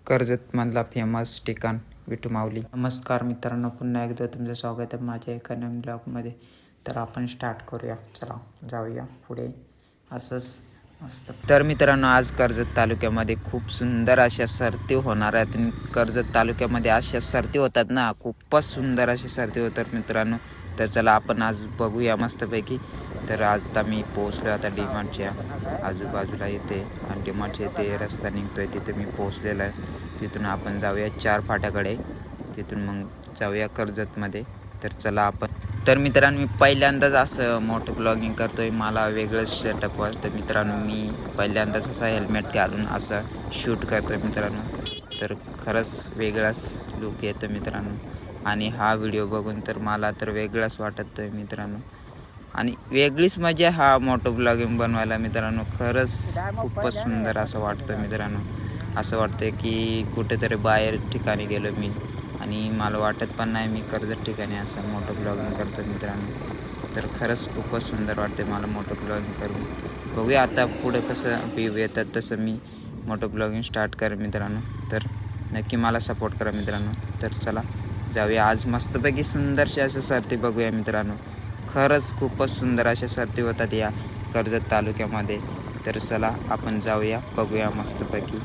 कर्जत मधला फेमस ठिकाण विठू माऊली. नमस्कार मित्रांनो, पुन्हा एकदा तुमचं स्वागत आहे माझ्या एका नवीन ब्लॉगमध्ये. तर आपण स्टार्ट करूया, चला जाऊया पुढे असंच मस्त. तर मित्रांनो, आज कर्जत तालुक्यामध्ये खूप सुंदर अशा सरती होणार आहेत. आणि कर्जत तालुक्यामध्ये अशा सरती होतात ना, खूपच सुंदर अशा सरती होतात मित्रांनो. तर चला आपण आज बघूया मस्तपैकी. तर आता मी पोहोचलो आता डीमार्टच्या आजूबाजूला येते आणि डीमार्टच्या इथे रस्ता निघतोय, तिथे मी पोहोचलेला आहे. तिथून आपण जाऊया 4 फाट्याकडे, तिथून मग जाऊया कर्जतमध्ये. तर चला आपण. तर मित्रांनो, मी पहिल्यांदाच असं मोठं ब्लॉगिंग करतोय, मला वेगळंच सेटअप आहे. तर मित्रांनो, मी पहिल्यांदाच असा हेल्मेट घालून असं शूट करतोय मित्रांनो. तर खरंच वेगळाच लुक येतो मित्रांनो. आणि हा व्हिडिओ बघून तर मला तर वेगळाच वाटत आहे मित्रांनो. आणि वेगळीच मजा हा मोठो ब्लॉगिंग बनवायला मित्रांनो. खरंच खूपच सुंदर असं वाटतं मित्रांनो. असं वाटतं की कुठेतरी बाहेर ठिकाणी गेलो मी, आणि मला वाटत पण नाही मी कर्जत ठिकाणी असं मोठं ब्लॉगिंग करतो मित्रांनो. तर खरंच खूपच सुंदर वाटते मला मोठं ब्लॉगिंग करून. बघूया आता पुढं कसं व्ह्यू येतात तसं मी मोठं ब्लॉगिंग स्टार्ट करेन मित्रांनो. तर नक्की मला सपोर्ट करा मित्रांनो. तर चला जाऊया, आज मस्तपैकी सुंदरशी असं सरती बघूया मित्रांनो. खरंच खूपच सुंदर अशा सरती होतात या कर्जत तालुक्यामध्ये. तर चला आपण जाऊया, बघूया मस्तपैकी,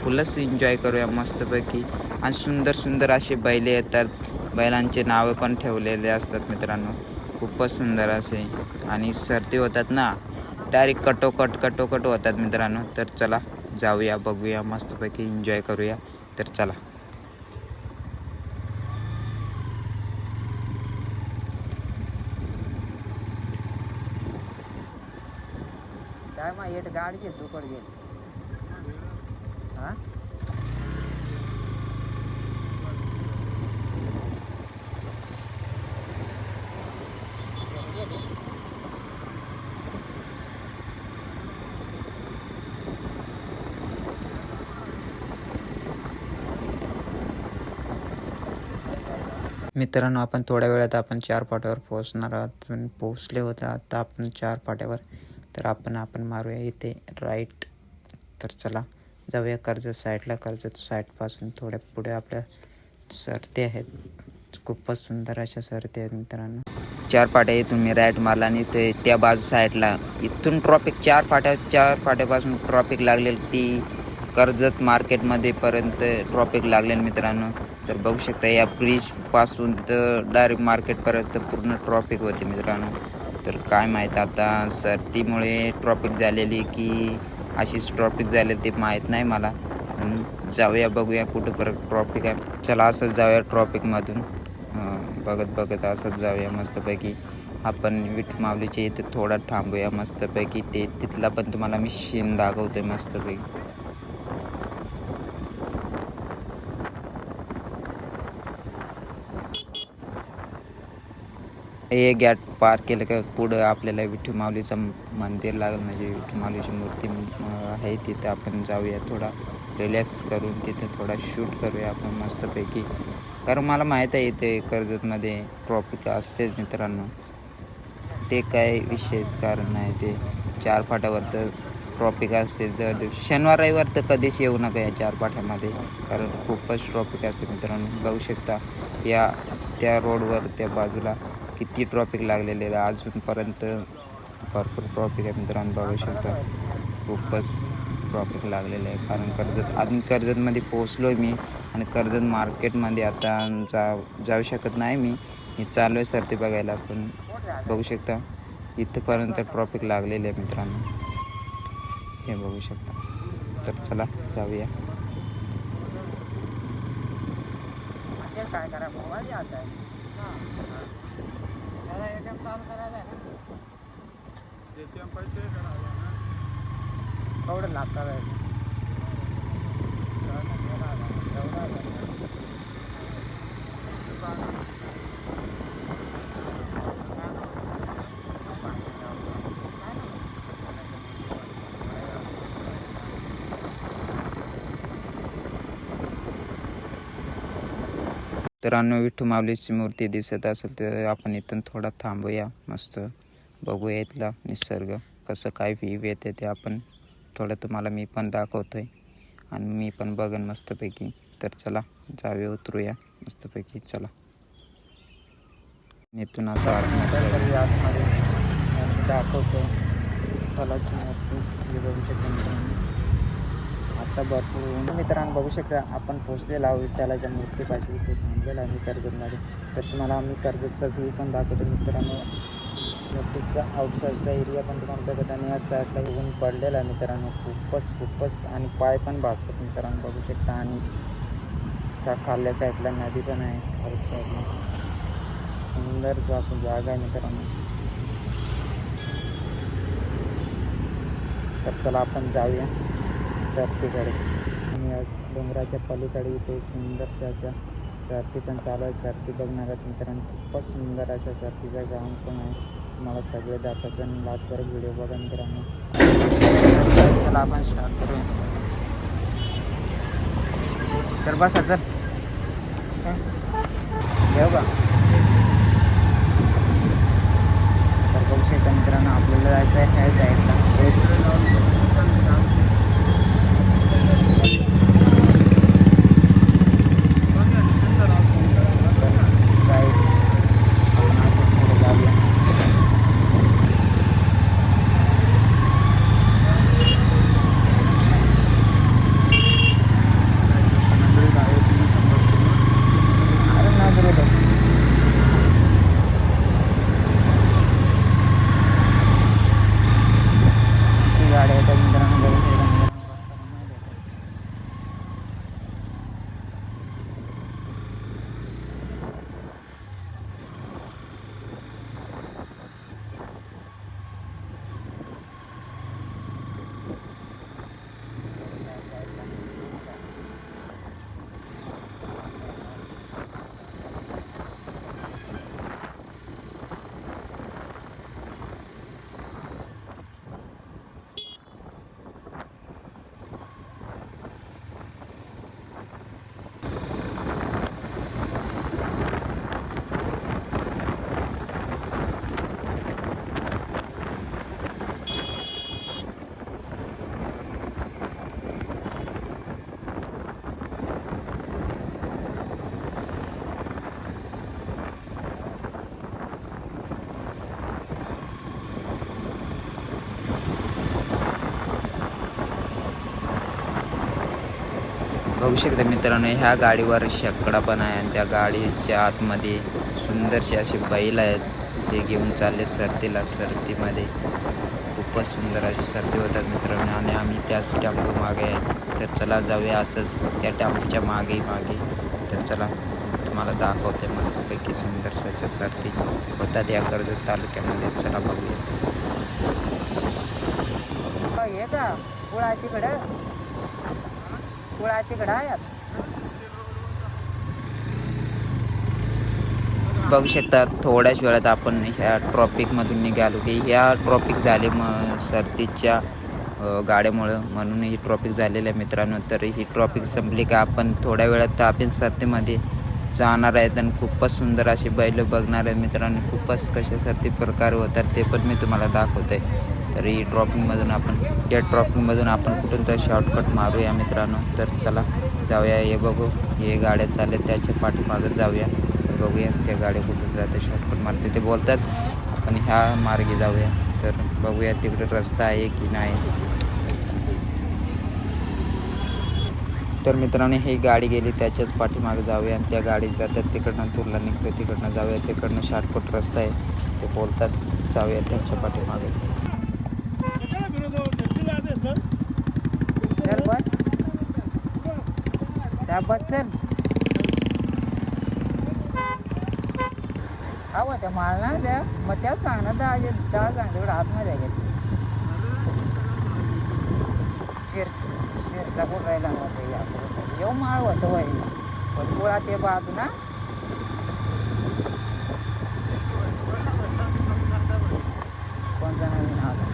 फुलच एन्जॉय करूया मस्तपैकी. आणि सुंदर सुंदर असे बैले येतात, बैलांचे नावं पण ठेवलेले असतात मित्रांनो. खूपच सुंदर असे आणि सरती होतात ना, डायरेक्ट कटोकट होतात मित्रांनो. तर चला जाऊया, बघूया मस्तपैकी, एन्जॉय करूया. तर चला. काय मा येत गाडी घेतो कड गेल हा. मित्रांनो, आपण थोड्या वेळात आपण 4 फाट्यावर पोहोचणार आहोत. पोहोचले होते आता आपण 4 फाट्यावर. तर आपण मारूया इथे राईट. तर चला जाऊया कर्जत साईडला. कर्जत साईडपासून थोड्या पुढे आपल्या सरते आहेत, खूपच सुंदर अशा सरते आहेत मित्रांनो. 4 फाट्या इथून मी राईट मारला आणि ते त्या बाजू साईडला इथून ट्रॉफिक 4 फाट्यापासून ट्रॉफिक लागलेली ती कर्जत मार्केटमध्ये पर्यंत ट्रॉफिक लागलेलं मित्रांनो. तर बघू शकता या ब्रिजपासून तर डायरेक्ट मार्केटपर्यंत पूर्ण ट्रॉफिक होते मित्रांनो. तर काय माहीत आता सर्दीमुळे ट्रॉफिक झालेली की अशीच ट्रॉफिक झाली ते माहीत नाही मला. जाऊया, बघूया कुठं परत ट्रॉफिक आहे. चला असंच जाऊया ट्रॉफिकमधून बघत असंच जाऊया मस्तपैकी. आपण विठू माऊलीच्या इथे थोडा थांबूया मस्तपैकी. ते तिथला पण तुम्हाला मी सीन दाखवतोय मस्तपैकी. हे गॅट पार केलं का पुढं आपल्याला विठू माऊलीचं मंदिर लागलं, म्हणजे विठू माऊलीची मूर्ती आहे तिथं. आपण जाऊया, थोडा रिलॅक्स करून तिथे थोडा शूट करूया आपण मस्तपैकी. कारण मला माहीत आहे इथे कर्जतमध्ये ट्रॉफिक असतेच मित्रांनो. ते काय विशेष कारण नाही, ते 4 फाट्यावर तर ट्रॉफिक असते दर दिवशी. शनिवार रविवार तर कधीच येऊ नका या 4 फाट्यामध्ये, कारण खूपच ट्रॉफिक असते मित्रांनो. बघू शकता या त्या रोडवर त्या बाजूला किती ट्रॉफिक लागलेले आहे. अजूनपर्यंत भरपूर ट्रॉफिक आहे मित्रांनो. बघू शकता खूपच ट्रॉफिक लागलेलं आहे. कारण कर्जतमध्ये पोचलो आहे मी, आणि कर्जत मार्केटमध्ये आता जाऊ शकत नाही मी चालू आहे सरती बघायला. पण बघू शकता इथंपर्यंत ट्रॉफिक लागलेलं आहे मित्रांनो, हे बघू शकता. तर चला जाऊया. काय करा मोबाईल यायचा आहे चालू करायचं आहे ना, पैसे केवढं लागतात आहे. तर विठू माऊलीची मूर्ती दिसत असेल तर आपण इथून थोडा थांबूया मस्त. बघूया इथला निसर्ग कसं काय व्ह्यू येते ते आपण थोडं तुम्हाला मी पण दाखवतोय आणि मी पण बघन मस्तपैकी. तर चला जाऊया, उतरूया मस्तपैकी. चला इथून असं आतमध्ये दाखवतो फलाची मूर्ती हे बघू शकता मित्रांनो. आता भरपूर मित्रांनो बघू शकता आपण पोचलेलो आहोत विठ्ठलाच्या मूर्तीपाशी. इथे थांबलेला आम्ही कर्जतमध्ये. तर तुम्हाला आम्ही कर्जतचा व्ह्यू पण दाखवतो मित्रांनो. मूर्तीचा आउटसाईडचा एरिया पण तुम्हाला बघत आणि या साईडला ऊन पडलेला आहे मित्रांनो. खूपच आणि पाय पण भाजतात मित्रांनो बघू शकता. आणि त्या खाल्ल्या साईडला नदी पण आहे. आउट साईडला सुंदर असं जागा आहे मित्रांनो. तर चला आपण जाऊया सरतीकडे. आणि डोंगराच्या पलीकडे इथे सुंदरशा अशा सरती पण चालू आहे. सरती बघणार आहेत मित्रांनो. खूपच सुंदर अशा सरतीचा ग्राउंड पण आहे. तुम्हाला सगळे दाखवतो आणि लास्टपर्यंत व्हिडिओ बघा मित्रांनो. चला आपण स्टार्ट करूया. तर बसा चल घेऊ का. तर बघू शकता मित्रांनो आपल्याला जायचं आहे ह्या साईडला. बघू शकता मित्रांनो ह्या गाडीवर शेकडा पण आहे आणि त्या गाडीच्या आतमध्ये सुंदरसे असे बैल आहेत. ते घेऊन चालले सरतीला. सरतीमध्ये खूपच सुंदर अशी सरती होतात मित्रांनो. आणि आम्ही त्याच टेम्पो मागे आहेत. तर चला जाऊया असंच त्या टेम्पोच्या मागे. तर चला तुम्हाला दाखवते मस्तपैकी सुंदरशा अशा सरती होतात या कर्जत तालुक्यामध्ये. चला बघूया. हे का पुळा तिकडं बघू शकता थोड्याच वेळात आपण ह्या ट्रॉफिकमधून निघालो की ह्या ट्रॉफिक झाले सरतीच्या गाड्यामुळं म्हणून ही ट्रॉफिक झालेलं आहे मित्रांनो. तर ही ट्रॉफिक संपली का आपण थोड्या वेळात आपण सरतीमध्ये जाणार आहेत आणि खूपच सुंदर अशी बैल बघणार आहेत मित्रांनो. खूपच कशा सरती प्रकार होतात ते पण मी तुम्हाला दाखवतो आहे. तर ही ट्रॉफिकमधून आपण कुठून तर शॉर्टकट मारूया मित्रांनो. तर चला जाऊया. हे बघू हे गाड्या चालल्या त्याच्या पाठीमागं जाऊया. तर बघूया त्या गाड्या कुठून जाते शॉर्टकट मारते ते बोलतात. आपण ह्या मार्गे जाऊया. तर बघूया तिकडे रस्ता आहे की नाही. तर मित्रांनो ही गाडी गेली त्याच्याच पाठीमागे जाऊया आणि त्या गाडी जातात तिकडनं तुरला निघतो तिकडनं जाऊया. तिकडनं शॉर्टकट रस्ता आहे ते बोलतात. जाऊया त्यांच्या पाठीमागे. चल बस त्या बस चल हवं त्या माळ ना द्या मग त्याच सांग ना 10 सांग तेवढं आतमध्ये आहे शिरचा कुठं राहिला नव्हतं या येऊ माळ होतं वय पण गोळा ते बाजू ना कोणचा नवीन आला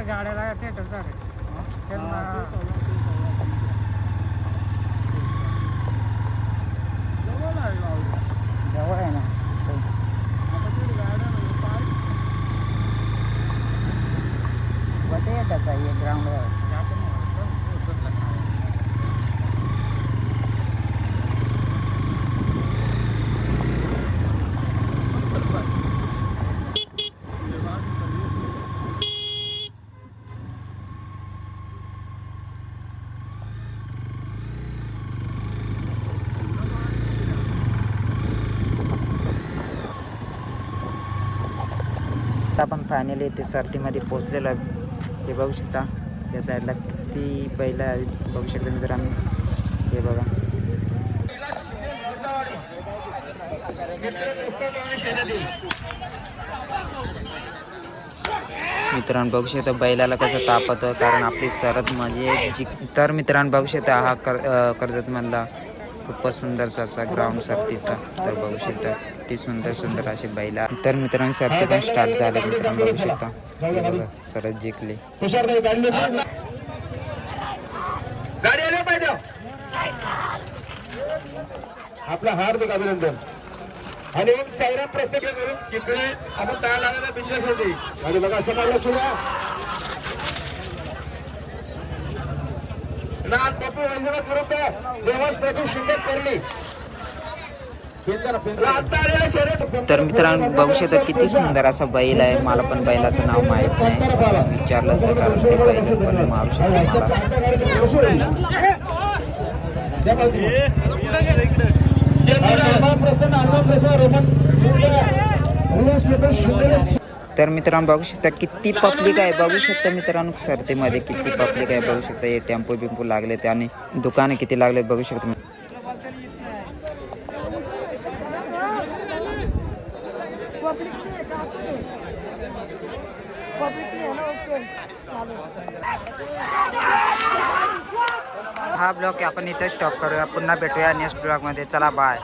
गाड्याला जवळ आहे ना आपण फायनली ते सर्दीमध्ये पोचलेलो आहे. हे बघू शकता या साईडला किती बैल बघू शकता मित्रांनो. हे बघा मित्रांनो बघू शकता बैलाला कसं तापतं कारण आपली सरद म्हणजे तर मित्रांनो बघू शकता हा कर्जत मधला खूपच सुंदरसा असा ग्राउंड सरतीचा. तर बघू शकता किती सुंदर सुंदर असे बैला. तर मित्रांनो सरती पण स्टार्ट झाले. मित्रांनो बघू शकता हे बघा सरद जिंकली. आपला हार्दिक अभिनंदन आणि ओम साईराम प्रसन्न करून चिकडे आपण तयार लागायला बिंजस होती आणि बघा असं मारलं सुद्धा लहान पप्पू वैजनाथ विरुद्ध देवास प्रभू शिंदे करली. तर मित्रांनो बघू शकता किती सुंदर असा बैल आहे. मला पण बैलाचं नाव माहित नाही, विचारलंच तर कारण ते बैल पण मारू शकतो तर मित्रांनो बघू शकता किती पब्लिक आहे. बघू शकता मित्रांनो सर्दीमध्ये किती पब्लिक आहे. बघू शकता हे टेम्पो बिंपो लागले ते आणि दुकाने किती लागले बघू शकता. हा ब्लॉग आपण इथे स्टॉप करूया. पुन्हा भेटूया नेक्स्ट ब्लॉग मध्ये. चला बाय.